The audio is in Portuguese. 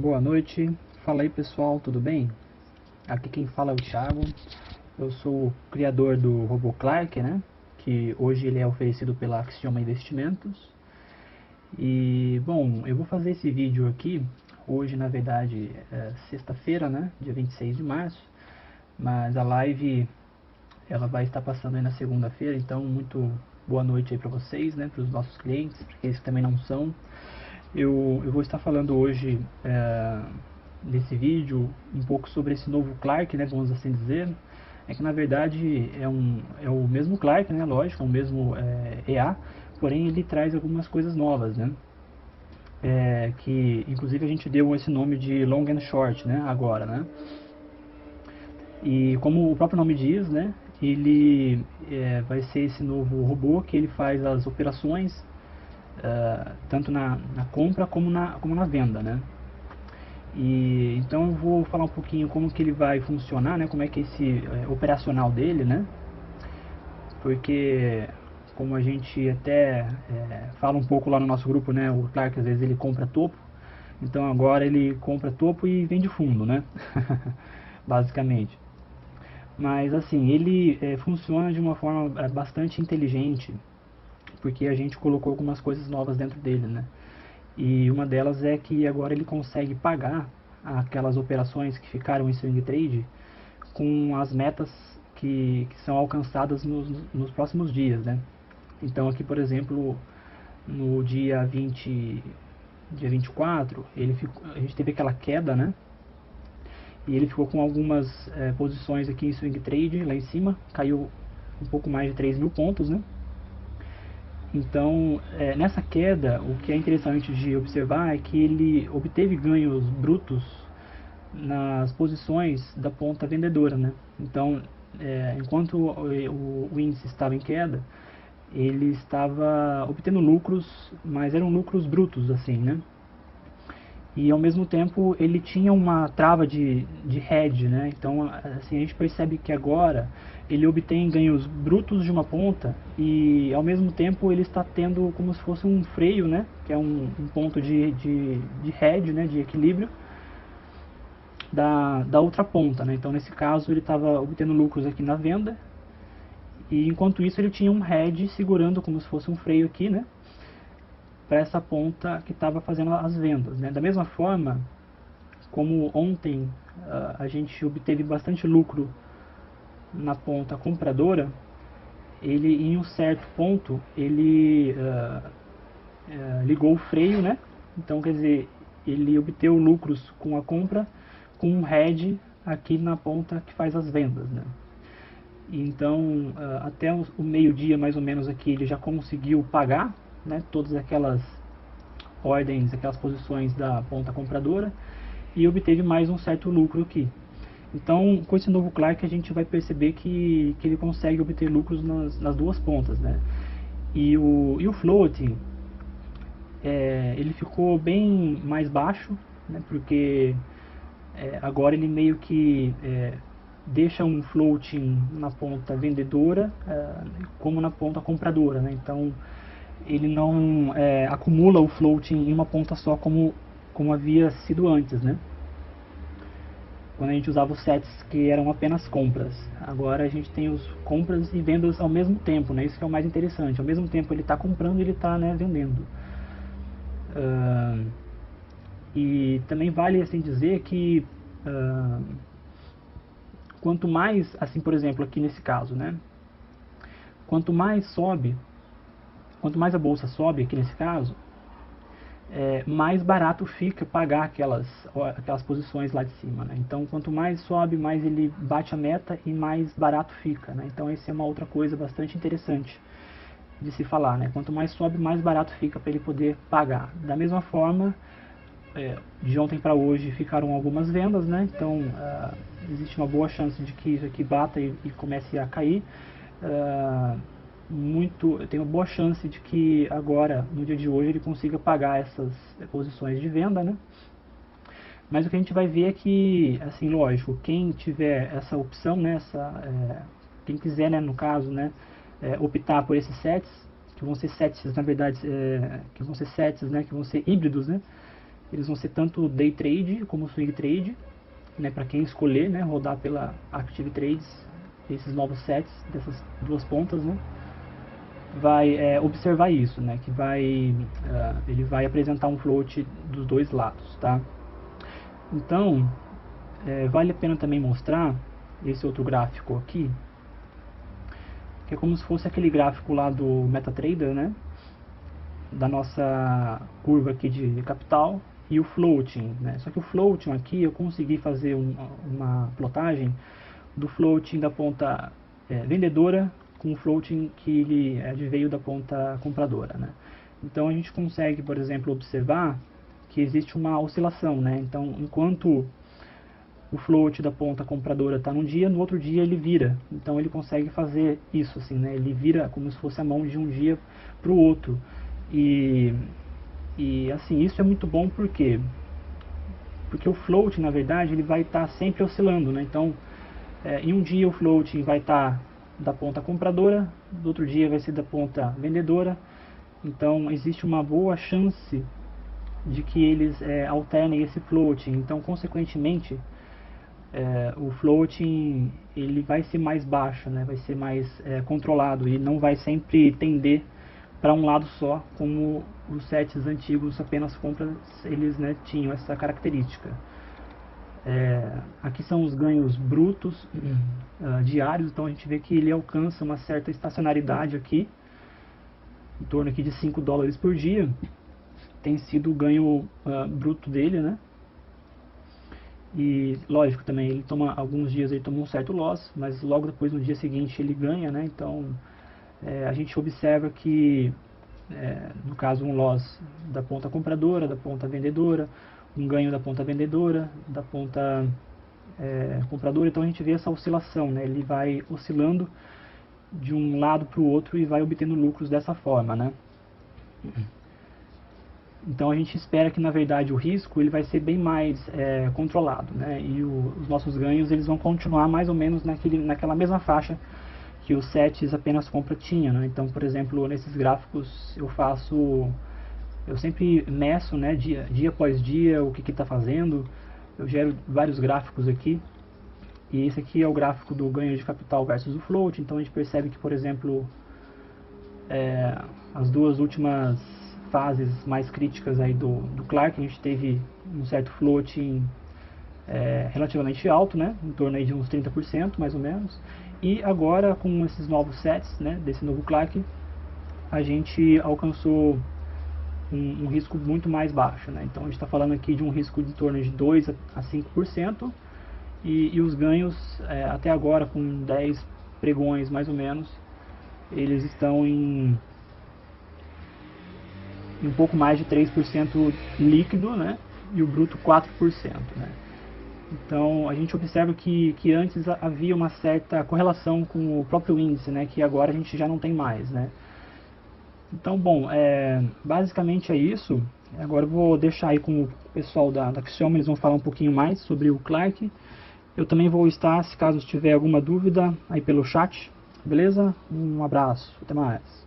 Boa noite, fala aí pessoal, tudo bem? Aqui quem fala é o Thiago, eu sou o criador do Robô Clark, né? Que hoje ele é oferecido pela Axioma Investimentos. E bom, eu vou fazer esse vídeo aqui, hoje na verdade é sexta-feira, né? Dia 26 de março, mas a live ela vai estar passando aí na segunda-feira, então muito boa noite aí para vocês, né? Para os nossos clientes, para aqueles que também não são. Eu vou estar falando hoje nesse vídeo um pouco sobre esse novo Clark, né, vamos assim dizer. É que na verdade é o mesmo Clark, né, lógico, é o mesmo EA, porém ele traz algumas coisas novas, né, que inclusive a gente deu esse nome de Long and Short, né, agora, né. E como o próprio nome diz, né, ele vai ser esse novo robô que ele faz as operações tanto na compra como na venda, né? E então eu vou falar um pouquinho como que ele vai funcionar, né? Como é que é esse operacional dele, né? Porque como a gente até fala um pouco lá no nosso grupo, né? O Clark às vezes ele compra topo, então agora ele compra topo e vende fundo, né? Basicamente. Mas assim, ele funciona de uma forma bastante inteligente, porque a gente colocou algumas coisas novas dentro dele, né? E uma delas é que agora ele consegue pagar aquelas operações que ficaram em swing trade com as metas que são alcançadas nos próximos dias, né? Então aqui, por exemplo, no dia 24, a gente teve aquela queda, né? E ele ficou com algumas posições aqui em swing trade lá em cima, caiu um pouco mais de 3 mil pontos, né? Então, nessa queda, o que é interessante de observar é que ele obteve ganhos brutos nas posições da ponta vendedora, né? Então, enquanto o índice estava em queda, ele estava obtendo lucros, mas eram lucros brutos, assim, né? E ao mesmo tempo ele tinha uma trava de hedge, né? Então assim, a gente percebe que agora ele obtém ganhos brutos de uma ponta e ao mesmo tempo ele está tendo como se fosse um freio, né? Que é um ponto de hedge, né? De equilíbrio da outra ponta, né? Então nesse caso ele estava obtendo lucros aqui na venda e enquanto isso ele tinha um hedge segurando como se fosse um freio aqui, né? Para essa ponta que estava fazendo as vendas, né? Da mesma forma, como ontem a gente obteve bastante lucro na ponta compradora, ele em um certo ponto ele ligou o freio, né? Então quer dizer, ele obteve lucros com a compra com um head aqui na ponta que faz as vendas, né? Então até o meio-dia mais ou menos aqui ele já conseguiu pagar, né, todas aquelas ordens, aquelas posições da ponta compradora e obteve mais um certo lucro aqui. Então, com esse novo Clark, a gente vai perceber que ele consegue obter lucros nas duas pontas, né? E o floating, ele ficou bem mais baixo, né? Porque agora ele meio que deixa um floating na ponta vendedora como na ponta compradora, né? Então, ele não acumula o floating em uma ponta só como havia sido antes, né? Quando a gente usava os sets que eram apenas compras. Agora a gente tem os compras e vendas ao mesmo tempo, né? Isso que é o mais interessante. Ao mesmo tempo ele está comprando e ele está, né, vendendo. E também vale assim dizer que quanto mais, assim por exemplo aqui nesse caso, né? Quanto mais a bolsa sobe aqui nesse caso, mais barato fica pagar aquelas posições lá de cima, né? Então quanto mais sobe, mais ele bate a meta e mais barato fica, né? Então essa é uma outra coisa bastante interessante de se falar, né? Quanto mais sobe, mais barato fica para ele poder pagar. Da mesma forma, de ontem para hoje ficaram algumas vendas, né? Então existe uma boa chance de que isso aqui bata e comece a cair. Tem uma boa chance de que agora, no dia de hoje, ele consiga pagar essas posições de venda, né? Mas o que a gente vai ver é que, assim, lógico, quem tiver essa opção, né, quem quiser, né, no caso, né, optar por esses sets, que vão ser sets, na verdade, que vão ser sets, né, que vão ser híbridos, né, Eles vão ser tanto day trade como swing trade, né, para quem escolher, né, rodar pela Active Trades, esses novos sets dessas duas pontas, né, vai observar isso, né, que ele vai apresentar um float dos dois lados, tá? Então, vale a pena também mostrar esse outro gráfico aqui, que é como se fosse aquele gráfico lá do MetaTrader, né, da nossa curva aqui de capital e o floating, né? Só que o floating aqui eu consegui fazer uma plotagem do floating da ponta vendedora com o floating que ele veio da ponta compradora, né? Então a gente consegue, por exemplo, observar que existe uma oscilação, né? Então enquanto o float da ponta compradora está num dia, no outro dia ele vira. Então ele consegue fazer isso, assim, né? Ele vira como se fosse a mão de um dia para o outro. E assim, isso é muito bom porque o float, na verdade, ele vai estar sempre oscilando, né? Então, em um dia o float vai estar da ponta compradora, do outro dia vai ser da ponta vendedora. Então, existe uma boa chance de que eles alternem esse float. Então, consequentemente, o floating ele vai ser mais baixo, né? Vai ser mais controlado e não vai sempre tender para um lado só, como os sets antigos apenas compras, eles, né, tinham essa característica. Aqui são os ganhos brutos diários, então a gente vê que ele alcança uma certa estacionalidade aqui, em torno aqui de 5 dólares por dia, tem sido o ganho bruto dele, né? E lógico também, ele toma alguns dias ele toma um certo loss, mas logo depois no dia seguinte ele ganha, né? Então a gente observa que no caso um loss da ponta compradora, da ponta vendedora, um ganho da ponta vendedora, da ponta compradora. Então a gente vê essa oscilação, né? Ele vai oscilando de um lado para o outro e vai obtendo lucros dessa forma, né? Então a gente espera que na verdade o risco ele vai ser bem mais controlado, né? E os nossos ganhos eles vão continuar mais ou menos naquela mesma faixa que os sets apenas compra tinha, né? Então, por exemplo, nesses gráficos eu sempre meço, né, dia após dia o que está fazendo. Eu gero vários gráficos aqui e esse aqui é o gráfico do ganho de capital versus o float. Então a gente percebe que, por exemplo, as duas últimas fases mais críticas aí do Clark, a gente teve um certo float relativamente alto, né, em torno aí de uns 30% mais ou menos. E agora com esses novos sets, né, desse novo Clark, a gente alcançou um risco muito mais baixo, né? Então a gente está falando aqui de um risco de torno de 2 a 5% e os ganhos até agora com 10 pregões mais ou menos, eles estão em um pouco mais de 3% líquido, né? E o bruto 4%, né? Então a gente observa que antes havia uma certa correlação com o próprio índice, né, que agora a gente já não tem mais, né. Então, bom, basicamente é isso. Agora eu vou deixar aí com o pessoal da Axioma, eles vão falar um pouquinho mais sobre o Clark. Eu também vou estar, se caso tiver alguma dúvida, aí pelo chat, beleza? Um abraço, até mais.